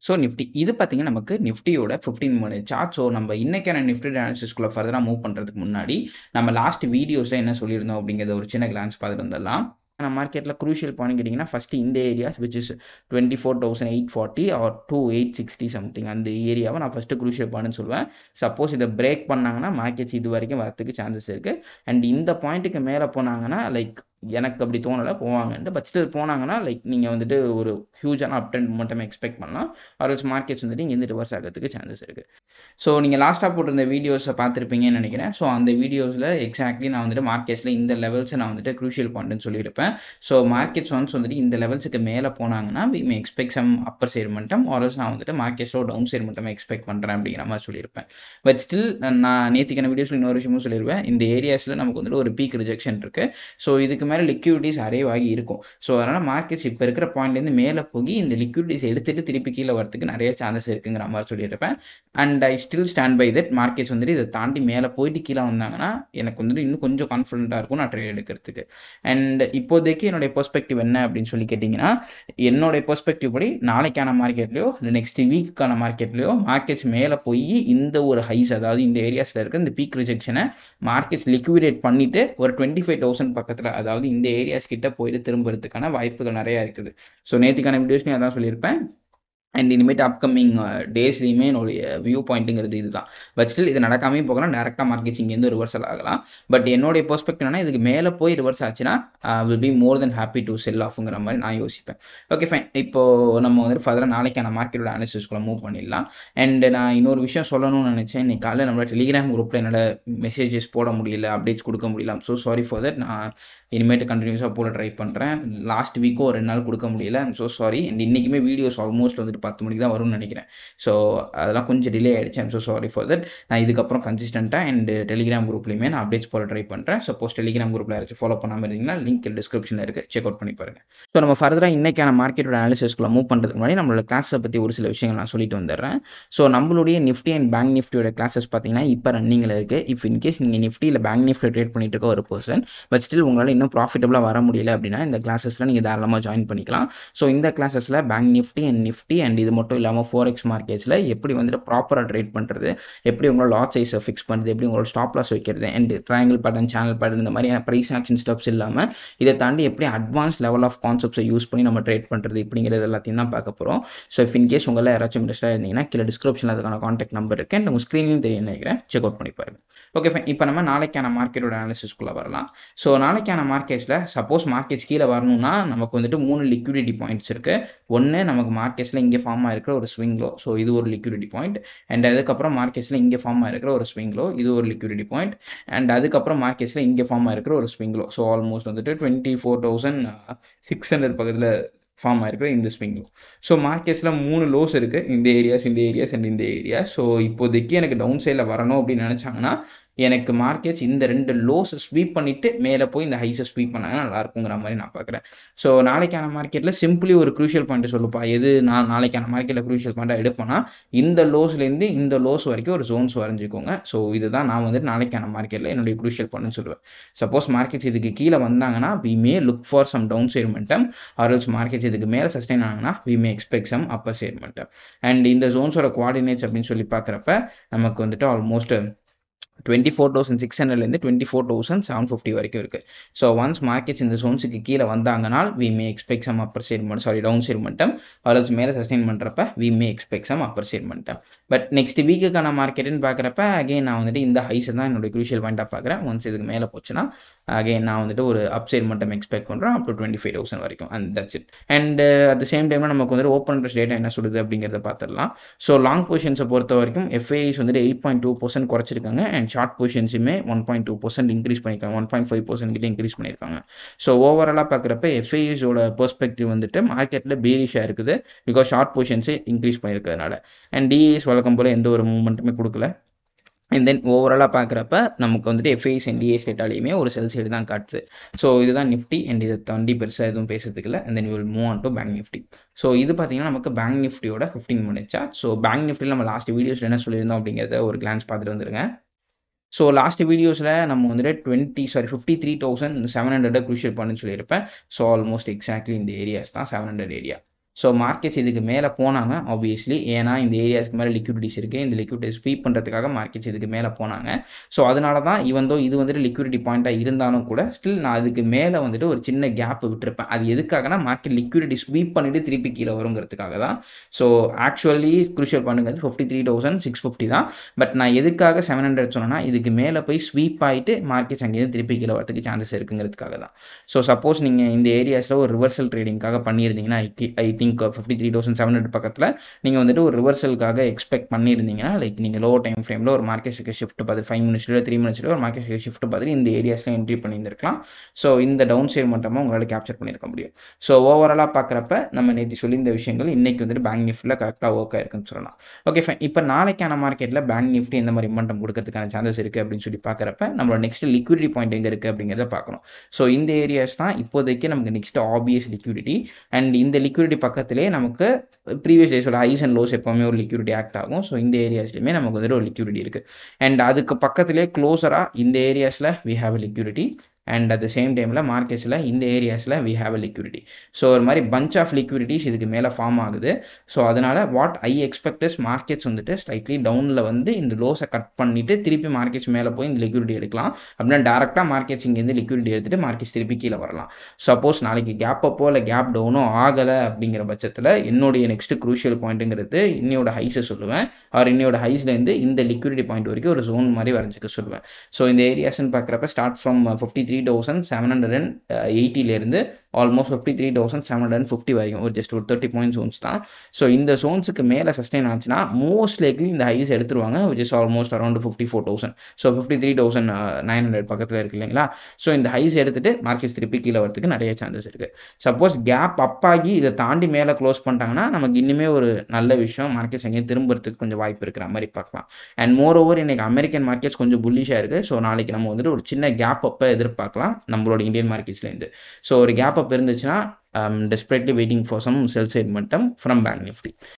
So Nifty இது பார்த்தீங்கன்னா நமக்கு நிஃப்டியோட 15 மினிட் சார்ட். ஸோ நம்ம இன்னைக்கான நிஃப்டி அனாலிசிஸ்குள்ள ஃபர்தராக மூவ் பண்ணுறதுக்கு முன்னாடி நம்ம லாஸ்ட் வீடியோஸில் என்ன சொல்லியிருந்தோம் அப்படிங்கிறத ஒரு சின்ன கிளான்ஸ் பார்த்துட்டு வந்துடலாம். மார்க்கெட்டில் குரூஷியல் பாயிண்ட் கேட்டிங்கன்னா ஃபஸ்ட்டு இந்த areas which is 24,840 or 2860 something அந்த ஏரியாவை நான் ஃபஸ்ட்டு குரூஷியல் பாயிண்ட்னு சொல்லுவேன். சப்போஸ் இதை பிரேக் பண்ணாங்கன்னா மார்க்கெட்ஸ் இது வரைக்கும் வரத்துக்கு சான்சஸ் இருக்குது. அண்ட் இந்த பாயிண்ட்டுக்கு மேலே போனாங்கன்னா லைக் எனக்கு அப்படி தோணலை போவாங்கன்ட்டு. பட் ஸ்டில் போனாங்கன்னா லைக் நீங்கள் வந்துட்டு ஒரு ஹியூஜான அப் ட்ரெண்ட் மட்டும் எக்ஸ்பெக்ட் பண்ணலாம். ஆர்எல்ஸ் மார்க்கெட்ஸ் வந்துட்டு இங்கேருந்து ரிவர்ஸ் ஆகிறதுக்கு சான்சஸ் இருக்குது. ஸோ நீங்கள் லாஸ்ட்டாக போட்டிருந்த வீடியோஸை பார்த்துருப்பீங்கன்னு நினைக்கிறேன். ஸோ அந்த வீடியோஸில் எக்ஸாக்ட்லி நான் வந்துட்டு மார்க்கெட்ஸில் இந்த லெவல்ஸை நான் வந்துட்டு க்ரூஷியல் பாயிண்ட்னு சொல்லியிருப்பேன். ஸோ மார்க்கெட்ஸ் ஒன்ஸ் வந்துட்டு இந்த லெவல்ஸுக்கு மேலே போனாங்கன்னா we may expect some upper side மட்டம் ஆர்எல்ஸ் நான் வந்துட்டு மார்க்கெட்ஸில் டவுன் சைடு மட்டும் எக்ஸ்பெக்ட் பண்ணுறேன் அப்படிங்கிற மாதிரி சொல்லியிருப்பேன். பட் ஸ்டில் நான் நேற்றுக்கான வீடியோஸில் இன்னொரு விஷயமும் சொல்லிடுவேன். இந்த ஏரியாஸில் நமக்கு வந்துட்டு ஒரு பீக் ரிஜெக்ஷன் இருக்குது. ஸோ இதுக்கு மேலே லிக்யூடிட்டிஸ் அரைவ் ஆகி இருக்கும். ஸோ அதனால் மார்க்கெட்ஸ் இப்போ இருக்கிற பாயிண்ட்லேருந்து மேலே போய் இந்த லிக்யூடிட்டிஸ் எடுத்துகிட்டு திருப்பி கீழே வரதுக்கு நிறைய சான்சஸ் இருக்குங்கிற மாதிரி சொல்லியிருப்பேன். And I still stand by that. Markets வந்துட்டு இதை தாண்டி மேலே போயிட்டு கீழே வந்தாங்கன்னா எனக்கு வந்துட்டு இன்னும் கொஞ்சம் கான்ஃபிடென்ட்டாக இருக்கும் நான் ட்ரேட் எடுக்கிறதுக்கு. அண்ட் இப்போதைக்கு என்னுடைய பெர்ஸ்பெக்டிவ் என்ன அப்படின்னு சொல்லி கேட்டிங்கன்னா, என்னுடைய பெர்ஸ்பெக்டிவ் படி நாளைக்கான மார்க்கெட்லையோ இல்லை நெக்ஸ்ட் வீக்கான மார்க்கெட்லையோ மார்க்கெட்ஸ் மேலே போய் இந்த ஒரு ஹைஸ் அதாவது இந்த ஏரியாஸில் இருக்க இந்த பீக் ரிஜெக்ஷனை மார்க்கெட்ஸ் லிக்விடேட் பண்ணிவிட்டு ஒரு 25,000 பக்கத்தில் அதாவது இந்த ஏரியாஸ் கிட்ட போயிட்டு திரும்புறதுக்கான வாய்ப்புகள் நிறையா இருக்குது. ஸோ நேற்றுக்கான வீடியோஸ்லையும் அதான் சொல்லியிருப்பேன். அண்ட் இனிமேட்டு அப்கமிங் டேஸ்லையுமே என்னுடைய வியூ பாயிண்ட்டுங்கிறது இதுதான். பட் ஸ்டில் இது நடக்காமே போகலாம். டேரெக்டாக மார்க்கெட்ஸ் இங்கேருந்து ரிவர்சல் ஆகலாம். பட் என்னுடைய பெர்ஸ்பெக்டிவ் என்னன்னா இதுக்கு மேலே போய் ரிவர்ஸ் ஆச்சுன்னா will be more then happy to sell ஆஃப்ங்கிற மாதிரி நான் யோசிப்பேன். Okay fine. இப்போது நம்ம வந்துட்டு ஃபர்தராக நாளைக்கான மார்க்கெட்டோட அனாலிசிஸ்குள்ள மூவ் பண்ணிடலாம். அண்ட் நான் இன்னொரு விஷயம் சொல்லணும்னு நினச்சேன். இன்னைக்கு காலையில் நம்மளோட டெலிகிராம் குரூப்பில் என்னால் மெசேஜஸ் போட முடியல, அப்டேட்ஸ் கொடுக்க முடியல. So sorry for that. நான் இனிமேட்டு கண்டினியூஸாக போட ட்ரை பண்ணுறேன். லாஸ்ட் வீக்கோ 2 நாள் கொடுக்க முடியல. I'm so sorry. அண்ட் இன்றைக்குமே வீடியோஸ் ஆல்மோஸ்ட் வந்துட்டு 10 மணிக்கு தான் வரும்னு நினைக்கிறேன். ஸோ அதெல்லாம் கொஞ்சம் டிலே ஆகிடுச்சு. I'm so sorry for that. நான் இதுக்கப்புறம் கன்சிஸ்டண்ட்டாக அண்ட் டெலிகிராம் குரூப்லையுமே நான் அப்டேட்ஸ் போட ட்ரை பண்ணுறேன். சப்போஸ் டெலிகிராம் குரூப்பில் யாராச்சும் ஃபாலோ பண்ணாமல் இருந்தீங்கன்னா லிங்க் டிஸ்கிரிப்ஷனில் இருக்குது, செக் அவுட் பண்ணி பாருங்கள். ஸோ நம்ம ஃபர்தராக இன்றைக்கான மார்க்கெட்டோட அனாலிசிஸ்க்குள்ள மூவ் பண்ணுறதுக்கு முன்னாடி நம்மளோட கிளாஸை பற்றி ஒரு சில விஷயங்கள் நான் சொல்லிட்டு வந்துடுறேன். ஸோ நம்மளுடைய நிஃப்டி அண்ட் பேங்க் நிஃப்டியோட கிளாஸஸ் பார்த்தீங்கன்னா இப்போ ரன்னிங்கில் இருக்குது. இஃப் இன்கேஸ் நீங்கள் நிஃப்டி இல்லை பேங்க் நிஃப்டி ட்ரேட் பண்ணிட்டு இருக்க ஒரு பர்சன் பட் ஸ்டில் உங்களால் இன்னும் ப்ராஃபிட்டபுளாக வர முடியல அப்படின்னா இந்த கிளாஸஸில் நீங்கள் தாராளமாக ஜாயின் பண்ணிக்கலாம். ஸோ இந்த கிளாஸஸில் பேங்க் நிஃப்டி அண்ட் இது மட்டும் இல்லாமல் ஃபோரெக்ஸ் மார்க்கெட்ஸில் எப்படி வந்துட்டு ப்ராப்பராக ட்ரேட் பண்ணுறது, எப்படி உங்களோட லாட் சைஸை ஃபிக்ஸ் பண்ணுறது, எப்படி உங்களோட ஸ்டாப் லாஸ் வைக்கிறது, and triangle pattern, channel pattern இந்த மாதிரியான ப்ரைஸ் ஆக்ஷன் ஸ்டெப்ஸ் இல்லாமல் இதை தாண்டி எப்படி அட்வான்ஸ் லெவல் ஆஃப் கான்செப்ட்ஸை யூஸ் பண்ணி நம்ம ட்ரேட் பண்ணுறது இப்படிங்கிறது எல்லாத்தையும் தான் பார்க்க போகிறோம். ஸோ இஃப் இன்கேஸ் உங்களை யாராச்சும் இன்ட்ரெஸ்டாக இருந்தீங்கன்னா கீழே டிஸ்கிரிப்ஷனில் அதுக்கான கான்டாக்ட் நம்பர் இருக்குது அண்ட் உங்கள் ஸ்க்ரீன்லையும் தெரியும் நினைக்கிறேன், செக் அவுட் பண்ணி பாருங்கள். Okay fine. இப்போ நம்ம நாளைக்கான மார்க்கெட்டோட அனாலிசிஸ்க்குள்ளே வரலாம். ஸோ நாளைக்கான மார்க்கெட்ஸில் சப்போஸ் மார்க்கெட்ஸ் கீழே வரணும்னா நமக்கு வந்துட்டு 3 லிக்விடிட்டி பாயிண்ட்ஸ் இருக்குது. ஒன்று நமக்கு மார்க்கெட்ஸில் இங்கே ஃபார்ம் ஆகிருக்கிற ஒரு ஸ்விங் லோ, ஸோ இது ஒரு லிக்விடிட்டி பாயிண்ட். அண்ட் அதுக்கப்புறம் மார்க்கெட்ஸில் இங்கே ஃபார்ம் ஆகிருக்கிற ஒரு ஸ்விங் லோ, இது ஒரு லிக்விடிட்டி பாயிண்ட். அண்ட் அதுக்கப்புறம் மார்க்கெட்ஸில் இங்கே ஃபார்ம் ஆகிருக்கிற ஒரு ஸ்விங் லோ, ஸோ ஆல்மோஸ்ட் வந்துட்டு 24,600 பக்கத்தில் ஃபார்ம் ஆகிருக்கிற இந்த ஸ்விங் லோ. ஸோ மார்க்கெட்ஸில் 3 லோஸ் இருக்குது. இந்த ஏரியாஸ் அண்ட் இந்த ஏரியா. ஸோ இப்போதைக்கு எனக்கு டவுன் சைடில் வரணும் அப்படின்னு நினச்சாங்கன்னா எனக்கு மார்க்கெட்ஸ் இந்த 2 லோஸை ஸ்வீப் பண்ணிவிட்டு மேலே போய் இந்த ஹைஸை ஸ்வீப் பண்ணாங்கன்னா நல்லா இருக்குங்கிற மாதிரி நான் பார்க்குறேன். ஸோ நாளைக்கான மார்க்கெட்டில் சிம்பிளி ஒரு க்ரூஷியல் பாயிண்ட் சொல்லுப்பா, எது நான் நாளைக்கான மார்க்கெட்டில் க்ரூஷியல் பாயிண்ட்டாக எடுப்பேன்னா இந்த லோஸ்லேருந்து இந்த லோஸ் வரைக்கும் ஒரு ஜோன்ஸ் வரைஞ்சிக்கோங்க. ஸோ இதுதான் நான் வந்துட்டு நாளைக்கான மார்க்கெட்டில் என்னுடைய க்ரூஷியல் பாயிண்ட்னு சொல்லுவேன். சப்போஸ் மார்க்கெட்ஸ் இதுக்கு கீழே வந்தாங்கன்னா we may look for some down side மட்டம், ஆர்எல்ஸ் மார்க்கெட்ஸ் இதுக்கு மேலே சஸ்டெயின் ஆனாங்கன்னா we may expect some upper side மட்டம். அண்ட் இந்த ஜோன்ஸோட கோஆர்டினேட்ஸ் அப்படின்னு சொல்லி பார்க்குறப்ப நமக்கு வந்துட்டு ஆல்மோஸ்ட் 24,600லேருந்து 24,750 வரைக்கும் இருக்குது. ஸோ ஒன்ஸ் மார்க்கெட்ஸ் இந்த ஜோன்ஸுக்கு கீழே வந்தாங்கனால் we may expect some upper side down side மட்டம் ஆர்எல்ஸ் மேலே சஸ்டெயின் பண்ணுறப்ப we may expect some upper side மட்டம். பட் நெக்ஸ்ட் வீக்குக்கான மார்க்கெட்டுன்னு பார்க்குறப்ப அகைன் நான் வந்துட்டு இந்த ஹைஸை தான் என்னோட க்ரூஷியல் பாயிண்ட்டாக பார்க்குறேன். ஒன்ஸ் இதுக்கு மேலே போச்சுன்னா அகைன் நான் வந்துட்டு ஒரு அப் சைடு மட்டம் எக்ஸ்பெக்ட் பண்ணுறேன் அப் டு 25,000 வரைக்கும். And that's it. And at the same டைமில் நமக்கு வந்துட்டு ஓப்பன் இன்ட்ரெஸ்ட் டேட்டா என்ன சொல்லுது அப்படிங்கிறத பார்த்துடலாம். ஸோ லாங் பொசிஷன்ஸை பொறுத்த வரைக்கும் எஃப்ஐஸ் வந்துட்டு 8.2% குறைச்சிருக்காங்க. அண்ட் ஷார்ட் பொசிஷன்ஸுமே 1.2% இன்க்ரீஸ் பண்ணியிருக்காங்க, 1.5% கிட்ட இன்க்ரீஸ் பண்ணியிருக்காங்க. ஸோ ஓவராலாக பார்க்குறப்ப எஃப்ஐஸோட பெர்ஸ்பெக்டிவ் வந்துட்டு மார்க்கெட்டில் பேரிஷாக இருக்குது பிகாஸ் ஷார்ட் பொசிஷன்ஸே இன்க்ரீஸ் பண்ணியிருக்கிறதுனால. அண்ட் டிஏஎஸ் வழக்கம் போல் எந்த ஒரு மூவ்மெண்ட்டுமே கொடுக்கல. அண்ட் தென் ஓவராலாக பார்க்குறப்ப நமக்கு வந்துட்டு எஃப்ஐஸ் அண்ட் டிஏஎஸ் டேட்டாலையுமே ஒரு செல் சைடு தான் காட்டுது. ஸோ இதுதான் நிஃப்டி. அண்ட் இதை தாண்டி பெருசாக எதுவும் பேசுறதுக்கு இல்லை. And then will move on to bank Nifty. So இது பார்த்தீங்கன்னா நமக்கு பேங்க் நிஃப்டியோட 15 மினிட் சார்ட். ஸோ பேங்க் நிஃப்டியில் நம்ம லாஸ்ட் வீடியோஸில் என்ன சொல்லியிருந்தோம் அப்படிங்கிறத ஒரு கிளான்ஸ் பார்த்துட்டு வந்துருங்க. ஸோ லாஸ்ட் வீடியோஸில் நம்ம வந்துட்டு 53,700 க்ரூஷியல் பாயிண்ட்னு சொல்லியிருப்பேன். ஸோ ஆல்மோஸ்ட் எக்ஸாக்ட்லி இந்த ஏரியாஸ் தான் 700 ஏரியா. ஸோ மார்க்கெட்ஸ் இதுக்கு மேலே போனாங்க ஆப்வியஸ்லி, ஏன்னா இந்த ஏரியாஸ்க்கு மேலே லிக்விடிட்டிஸ் இருக்குது, இந்த லிக்விடிட்டி ஸ்வீப் பண்ணுறதுக்காக மார்க்கெட்ஸ் இதுக்கு மேலே போனாங்க. ஸோ அதனால தான் இது வந்துட்டு லிக்விடிட்டி பாயிண்ட்டாக இருந்தாலும் கூட ஸ்டில் நான் அதுக்கு மேலே வந்துட்டு ஒரு சின்ன கேப் விட்டுருப்பேன். அது எதுக்காகனா மார்க்கெட் லிக்விடிட்டி ஸ்வீப் பண்ணிட்டு திருப்பி கீழே வருங்கிறதுக்காக தான். ஸோ ஆக்சுவலி குரூஷியல் பண்ணுங்கிறது 53,650 தான். பட் நான் எதுக்காக 700 சொன்னேன்னா இதுக்கு மேலே போய் ஸ்வீப் ஆகிட்டு மார்க்கெட்ஸ் அங்கேயிருந்து திருப்பி கீழே வரதுக்கு சான்சஸ் இருக்குங்கிறதுக்காக தான். ஸோ சப்போஸ் நீங்கள் இந்த ஏரியாஸில் ஒரு ரிவர்சல் ட்ரேடிங்காக பண்ணியிருந்தீங்கன்னா ஐ திங்க் 53,700 பக்கத்தில் நீங்கள் வந்துட்டு ஒரு ரிவர்சலுக்காக எக்ஸ்பெக்ட் பண்ணியிருந்தீங்கன்னா, லைக் நீங்கள் லோ டைம் ஃப்ரேமில் ஒரு மார்க்கெட் ஷிஃப்ட் பார்த்து 5 மினிட்ஸ்ல 3 மினிட்ஸ்ல ஒரு மார்க்கெட் ஷிஃப்ட் பார்த்துட்டு இந்த ஏரியாஸில் என்ட்ரி பண்ணியிருந்திருக்கலாம். ஸோ இந்த டவுன் சைடு மட்டுமா உங்களால் கேப்சர் பண்ணியிருக்க முடியும். ஸோ ஓவராலாக பார்க்குறப்ப நம்ம நேற்று சொல்லி இந்த விஷயங்கள் இன்னைக்கு வந்துட்டு பேங்க் நிஃப்டியில் கரெக்டாக ஒர்க் ஆயிருக்குன்னு சொல்லலாம். Okay fine. இப்போ நாளைக்கான மார்க்கெட்டில் பேங்க் நிஃப்டி எந்த மாதிரி மொமெண்டம் கொடுக்கறதுக்கான சான்சஸ் இருக்குது அப்படின்னு சொல்லி பார்க்குறப்ப நம்மளோட நெக்ஸ்ட் லிக்விடிட்டி பாயிண்ட் எங்கே இருக்குது அப்படிங்கிறத பார்க்கணும். ஸோ இந்த ஏரியாஸ் தான் இப்போதைக்கு நமக்கு நெக்ஸ்ட் ஆப்வியஸ் லிக்விடிட்டி. அண்ட் இந்த லிக்விடிட்டி பக்கத்திலே நமக்கு ப்ரீவியஸ் டேஸோட ஹைஸ் அண்ட் லோஸ் எப்போவுமே ஒரு லிக்விடிட்டி ஆக்ட் ஆகும். ஸோ இந்த ஏரியாஸ்லையுமே நமக்கு வந்துட்டு ஒரு லிக்விடிட்டி இருக்குது. அண்ட் அதுக்கு பக்கத்திலே க்ளோஸராக இந்த ஏரியாஸில் we have a liquidity. And at the same டைமில் மார்க்கெட்ஸில் இந்த ஏரியாஸில் we have a liquidity. So ஒரு மாதிரி பஞ்ச் ஆஃப் லிக்விடிட்டிஸ் இதுக்கு மேலே ஃபார்ம் ஆகுது. ஸோ அதனால் what I expect is markets வந்துட்டு ஸ்லைட்லி டவுனில் வந்து இந்த லோஸை கட் பண்ணிவிட்டு திருப்பி மார்க்கெட்ஸ் மேலே போய் இந்த லிக்விடிட்டி எடுக்கலாம். அப்படின்னா டேரெக்டாக மார்க்கெட்ஸ் இங்கேருந்து லிக்விடிட்டி எடுத்துகிட்டு மார்க்கெட்ஸ் திருப்பி கீழே வரலாம். சப்போஸ் நாளைக்கு கேப் அப்போ இல்லை கேப் டவுனோ ஆகலை அப்படிங்கிற பட்சத்தில் என்னுடைய நெக்ஸ்ட் க்ரூஷியல் பாயிண்ட்டுங்கிறது இன்னையோட ஹைஸை சொல்லுவேன். ஆர் இன்னையோட ஹைஸ்லேருந்து இந்த லிக்விடிட்டி பாயிண்ட் வரைக்கும் ஒரு ஜோன் மாதிரி வரைஞ்சிக்க சொல்லுவேன். ஸோ இந்த ஏரியாஸ்ன்னு பார்க்குறப்ப ஸ்டார்ட் ஃப்ரம் 53,780 ஆல்மோஸ்ட் 53,750 வரைக்கும் ஒரு ஜஸ்ட் ஒரு 30 பாயிண்ட் ஜோன்ஸ் தான். ஸோ இந்த ஜோன்ஸுக்கு மேலே சஸ்டெயின் ஆச்சுன்னா மோஸ்ட் லைக்லி இந்த ஹைஸ் எடுத்துருவாங்க, which is almost around 54,000. So 53,900 பக்கத்தில் இருக்கு இல்லைங்களா. ஸோ இந்த ஹைஸ் எடுத்துட்டு மார்க்கெட்ஸ் திருப்பி கீழே வரதுக்கு நிறைய சான்சஸ் இருக்குது. சப்போஸ் கேப் அப் ஆகி இதை தாண்டி மேலே க்ளோஸ் பண்ணிட்டாங்கன்னா நமக்கு இன்னுமே ஒரு நல்ல விஷயம், மார்க்கெட்ஸ் எங்கேயும் திரும்புறதுக்கு கொஞ்சம் வாய்ப்பு இருக்கிற மாதிரி பார்க்கலாம். அண்ட் மோர் ஓவர் இன்னைக்கு அமெரிக்கன் மார்க்கெட்ஸ் கொஞ்சம் புல்லிஷாக இருக்குது. ஸோ நாளைக்கு நம்ம வந்துட்டு ஒரு சின்ன கேப் அப்போ எதிர்பார்க்கலாம் நம்மளோட இந்தியன் மார்க்கெட்ஸ்லேருந்து. ஸோ ஒரு கேப் அப் இருந்துச்சுன்னா desperately waiting for some sell side momentum from Bank Nifty.